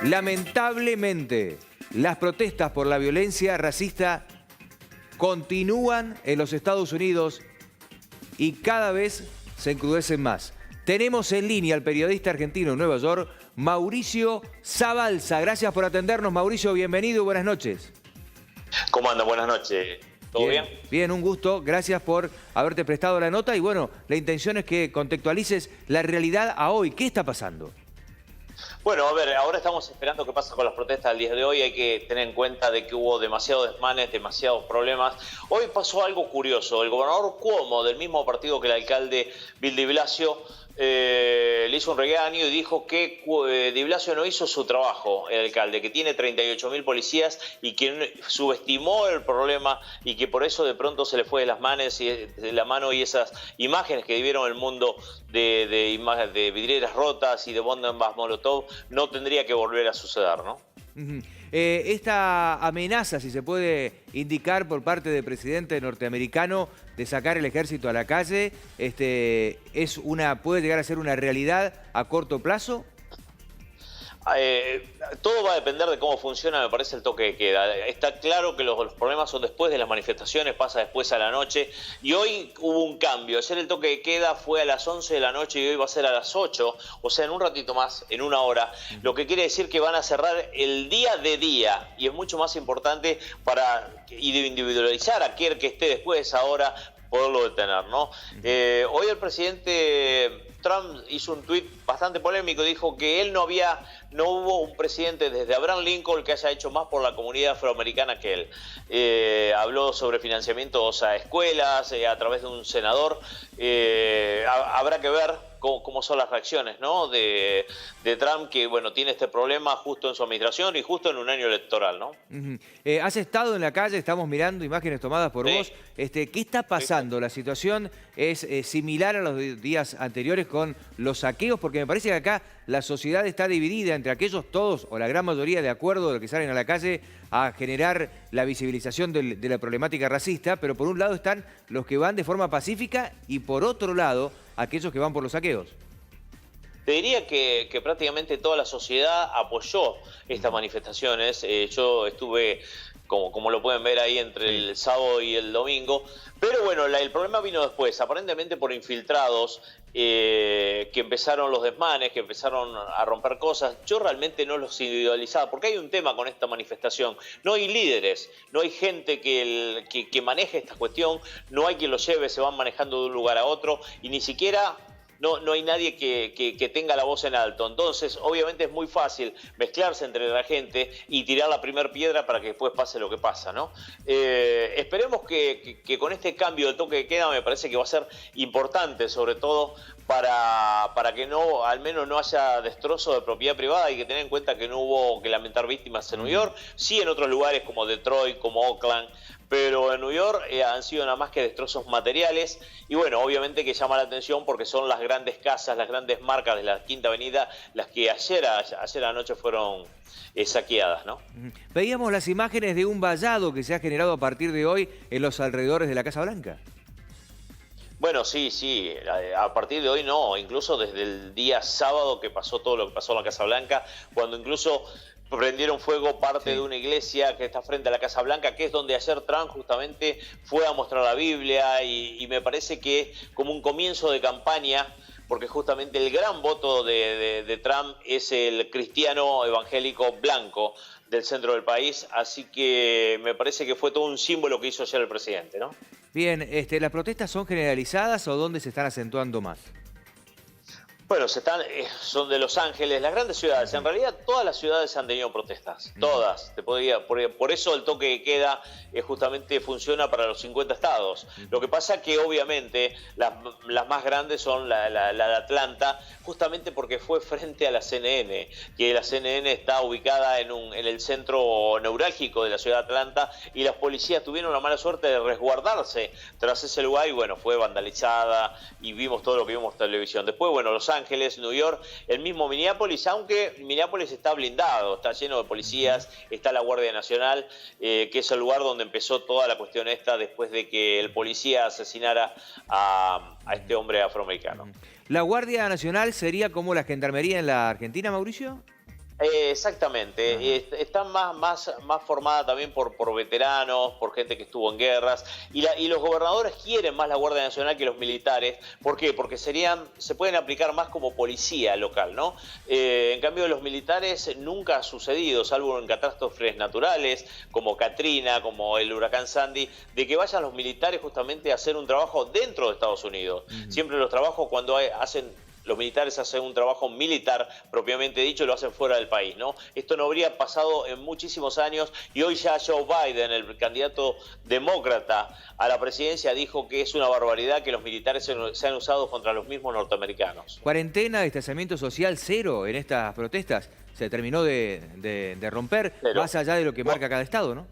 Lamentablemente, las protestas por la violencia racista continúan en los Estados Unidos y cada vez se encrudecen más. Tenemos en línea al periodista argentino en Nueva York, Mauricio Zabalza. Gracias por atendernos, Mauricio. Bienvenido y buenas noches. ¿Cómo anda? Buenas noches. ¿Todo bien? Bien, un gusto. Gracias por haberte prestado la nota. Y bueno, la intención es que contextualices la realidad a hoy. ¿Qué está pasando? Bueno, a ver, ahora estamos esperando qué pasa con las protestas del día de hoy. Hay que tener en cuenta de que hubo demasiados desmanes, demasiados problemas. Hoy pasó algo curioso. El gobernador Cuomo, del mismo partido que el alcalde Bill de Blasio, le hizo un regaño y dijo que de Blasio no hizo su trabajo, el alcalde, que tiene 38.000 policías y que subestimó el problema y que por eso de pronto se le fue de las manos y esas imágenes que vieron el mundo de vidrieras rotas y de bombas Molotov no tendría que volver a suceder, ¿no? Esta amenaza, si se puede indicar por parte del presidente norteamericano de sacar el ejército a la calle, ¿puede llegar a ser una realidad a corto plazo? Todo va a depender de cómo funciona, me parece, el toque de queda. Está claro que los problemas son después de las manifestaciones, pasa después a la noche. Y hoy hubo un cambio. Ayer el toque de queda fue a las 11 de la noche y hoy va a ser a las 8. O sea, en un ratito más, en una hora. Lo que quiere decir que van a cerrar el día de día. Y es mucho más importante para individualizar a aquel que esté después de esa hora, poderlo detener, ¿no? Hoy el presidente Trump hizo un tuit bastante polémico, dijo que él no hubo un presidente desde Abraham Lincoln que haya hecho más por la comunidad afroamericana que él. Habló sobre financiamientos a escuelas a través de un senador. Habrá que ver cómo son las reacciones, ¿no? de Trump, que bueno, tiene este problema justo en su administración y justo en un año electoral, ¿no? Has estado en la calle, estamos mirando imágenes tomadas por vos. ¿Qué está pasando? ¿La situación es similar a los días anteriores con los saqueos? Porque me parece que acá la sociedad está dividida entre aquellos todos, o la gran mayoría de acuerdo, de los que salen a la calle a generar la visibilización de la problemática racista, pero por un lado están los que van de forma pacífica y por otro lado aquellos que van por los saqueos. Te diría que prácticamente toda la sociedad apoyó estas manifestaciones. Yo estuve, como lo pueden ver ahí, entre el sábado y el domingo. Pero bueno, el problema vino después, aparentemente por infiltrados, que empezaron los desmanes, que empezaron a romper cosas. Yo realmente no los individualizaba, porque hay un tema con esta manifestación. No hay líderes, no hay gente que maneje esta cuestión, no hay quien los lleve, se van manejando de un lugar a otro y ni siquiera... No hay nadie que tenga la voz en alto. Entonces, obviamente es muy fácil mezclarse entre la gente y tirar la primera piedra para que después pase lo que pasa, ¿no? Esperemos que con este cambio de toque de queda me parece que va a ser importante, sobre todo para que al menos no haya destrozo de propiedad privada. Hay que tener en cuenta que no hubo que lamentar víctimas en New York, sí en otros lugares como Detroit, como Oakland, pero en New York han sido nada más que destrozos materiales y bueno, obviamente que llama la atención porque son las grandes casas, las grandes marcas de la Quinta Avenida las que ayer anoche fueron saqueadas, ¿no? Veíamos las imágenes de un vallado que se ha generado a partir de hoy en los alrededores de la Casa Blanca. Bueno, sí, a partir de hoy no, incluso desde el día sábado que pasó todo lo que pasó en la Casa Blanca, cuando incluso prendieron fuego parte de una iglesia que está frente a la Casa Blanca, que es donde ayer Trump justamente fue a mostrar la Biblia y me parece que como un comienzo de campaña, porque justamente el gran voto de Trump es el cristiano evangélico blanco del centro del país, así que me parece que fue todo un símbolo que hizo ayer el presidente, ¿no? Bien, ¿las protestas son generalizadas o dónde se están acentuando más? Bueno, son de Los Ángeles, las grandes ciudades. En realidad todas las ciudades han tenido protestas, todas. Por eso el toque de queda justamente funciona para los 50 estados. Lo que pasa que obviamente las más grandes son la de Atlanta, justamente porque fue frente a la CNN, que la CNN está ubicada en el centro neurálgico de la ciudad de Atlanta y las policías tuvieron la mala suerte de resguardarse tras ese lugar y bueno, fue vandalizada y vimos todo lo que vimos en televisión. Después, bueno, Los Ángeles, New York, el mismo Minneapolis, aunque Minneapolis está blindado, está lleno de policías, está la Guardia Nacional, que es el lugar donde empezó toda la cuestión esta después de que el policía asesinara a este hombre afroamericano. ¿La Guardia Nacional sería como la Gendarmería en la Argentina, Mauricio? Exactamente, está más formada también por veteranos, por gente que estuvo en guerras, y los gobernadores quieren más la Guardia Nacional que los militares. ¿Por qué? Porque se pueden aplicar más como policía local, ¿no? En cambio, los militares nunca ha sucedido, salvo en catástrofes naturales, como Katrina, como el huracán Sandy, de que vayan los militares justamente a hacer un trabajo dentro de Estados Unidos. Siempre los trabajos cuando los militares hacen un trabajo militar, propiamente dicho, lo hacen fuera del país, ¿no? Esto no habría pasado en muchísimos años y hoy ya Joe Biden, el candidato demócrata a la presidencia, dijo que es una barbaridad que los militares sean usados contra los mismos norteamericanos. Cuarentena, distanciamiento social cero en estas protestas. Se terminó de romper, Pero, más allá de lo que marca cada estado, ¿no?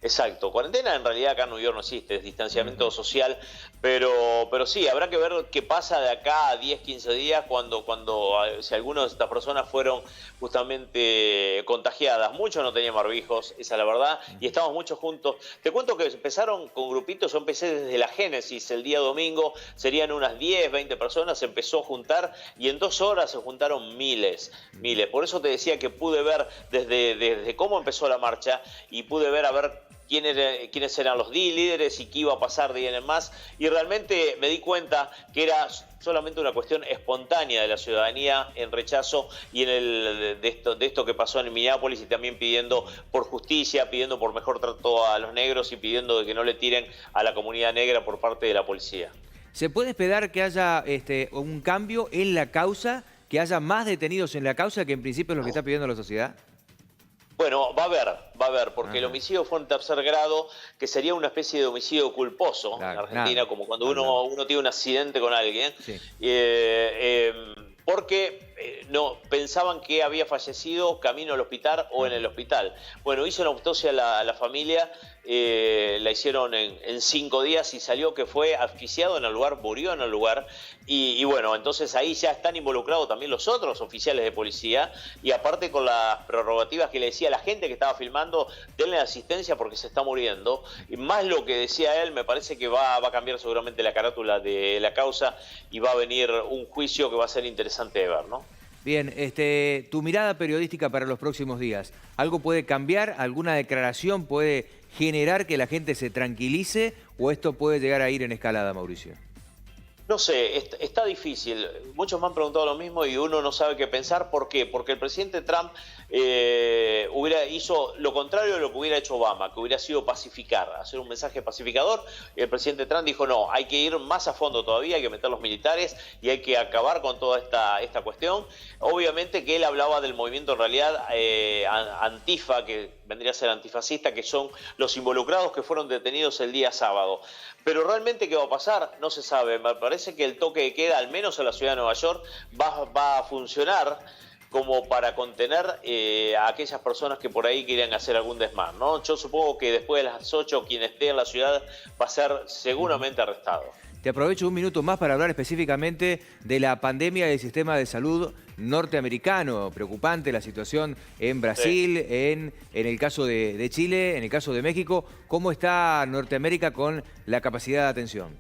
Exacto, cuarentena en realidad acá en New York no existe, es distanciamiento social, pero sí, habrá que ver qué pasa de acá a 10, 15 días si algunas de estas personas fueron justamente contagiadas. Muchos no tenían barbijos, esa es la verdad, y estamos muchos juntos. Te cuento que empezaron con grupitos, yo empecé desde la génesis, el día domingo serían unas 10, 20 personas, se empezó a juntar y en 2 horas se juntaron miles. Por eso te decía que pude ver desde cómo empezó la marcha y pude ver quiénes eran los líderes y qué iba a pasar de ahí en más, y realmente me di cuenta que era solamente una cuestión espontánea de la ciudadanía en rechazo y de esto que pasó en Minneapolis, y también pidiendo por justicia, pidiendo por mejor trato a los negros y pidiendo de que no le tiren a la comunidad negra por parte de la policía. ¿Se puede esperar que haya un cambio en la causa, que haya más detenidos en la causa, que en principio es lo que está pidiendo la sociedad? Bueno, va a haber, porque el homicidio fue en tercer grado, que sería una especie de homicidio culposo en Argentina, como cuando uno tiene un accidente con alguien, sí. Porque no pensaban que había fallecido camino al hospital o en el hospital. Bueno, hizo una autopsia a la familia, la hicieron en 5 días y salió que fue asfixiado en el lugar, murió en el lugar, y bueno, entonces ahí ya están involucrados también los otros oficiales de policía, y aparte con las prerrogativas que le decía a la gente que estaba filmando, denle asistencia porque se está muriendo, y más lo que decía él, me parece que va a cambiar seguramente la carátula de la causa y va a venir un juicio que va a ser interesante de ver, ¿no? Bien, tu mirada periodística para los próximos días. ¿Algo puede cambiar? ¿Alguna declaración puede generar que la gente se tranquilice? ¿O esto puede llegar a ir en escalada, Mauricio? No sé, está difícil. Muchos me han preguntado lo mismo y uno no sabe qué pensar. ¿Por qué? Porque el presidente Trump hizo lo contrario de lo que hubiera hecho Obama, que hubiera sido pacificar, hacer un mensaje pacificador. Y el presidente Trump dijo, no, hay que ir más a fondo todavía, hay que meter los militares y hay que acabar con toda esta cuestión. Obviamente que él hablaba del movimiento en realidad Antifa, que vendría a ser antifascista, que son los involucrados que fueron detenidos el día sábado. Pero realmente qué va a pasar no se sabe. Me parece que el toque de queda, al menos en la ciudad de Nueva York, va a funcionar como para contener a aquellas personas que por ahí quieran hacer algún desmán, ¿no? Yo supongo que después de las 8 quien esté en la ciudad va a ser seguramente arrestado. Te aprovecho un minuto más para hablar específicamente de la pandemia del sistema de salud norteamericano. Preocupante la situación en Brasil, sí. en el caso de Chile, en el caso de México. ¿Cómo está Norteamérica con la capacidad de atención?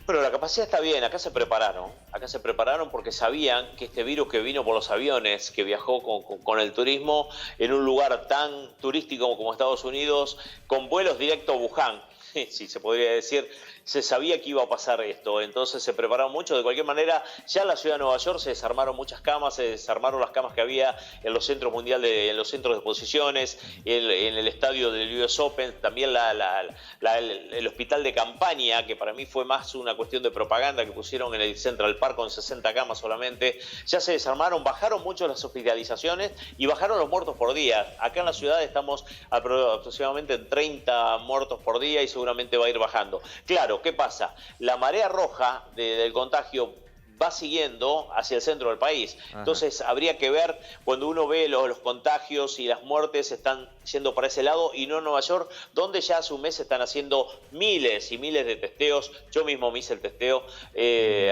Bueno, la capacidad está bien, acá se prepararon porque sabían que este virus que vino por los aviones, que viajó con el turismo en un lugar tan turístico como Estados Unidos, con vuelos directos a Wuhan, si se podría decir, se sabía que iba a pasar esto, entonces se prepararon mucho. De cualquier manera, ya en la ciudad de Nueva York se desarmaron muchas camas, se desarmaron las camas que había en los centros mundiales, en los centros de exposiciones, en el estadio del US Open, también el hospital de campaña, que para mí fue más una cuestión de propaganda que pusieron en el Central Park con 60 camas solamente, ya se desarmaron, bajaron mucho las hospitalizaciones y bajaron los muertos por día. Acá en la ciudad estamos aproximadamente en 30 muertos por día y seguramente va a ir bajando. Claro, ¿qué pasa? La marea roja del contagio va siguiendo hacia el centro del país. Ajá. Entonces habría que ver cuando uno ve los contagios y las muertes están yendo para ese lado y no en Nueva York, donde ya hace un mes están haciendo miles y miles de testeos. Yo mismo me hice el testeo,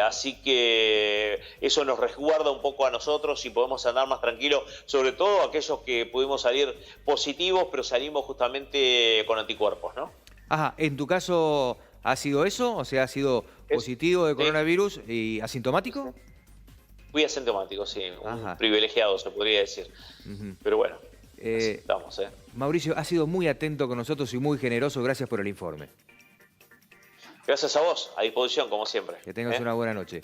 así que eso nos resguarda un poco a nosotros y podemos andar más tranquilos, sobre todo aquellos que pudimos salir positivos, pero salimos justamente con anticuerpos, ¿no? Ajá, en tu caso, ¿ha sido eso? O sea, ¿ha sido positivo de coronavirus y asintomático? Fui asintomático, sí, un Ajá. privilegiado se podría decir. Pero bueno, así estamos, ¿eh? Mauricio, ha sido muy atento con nosotros y muy generoso. Gracias por el informe. Gracias a vos, a disposición como siempre. Que tengas ¿eh? una buena noche.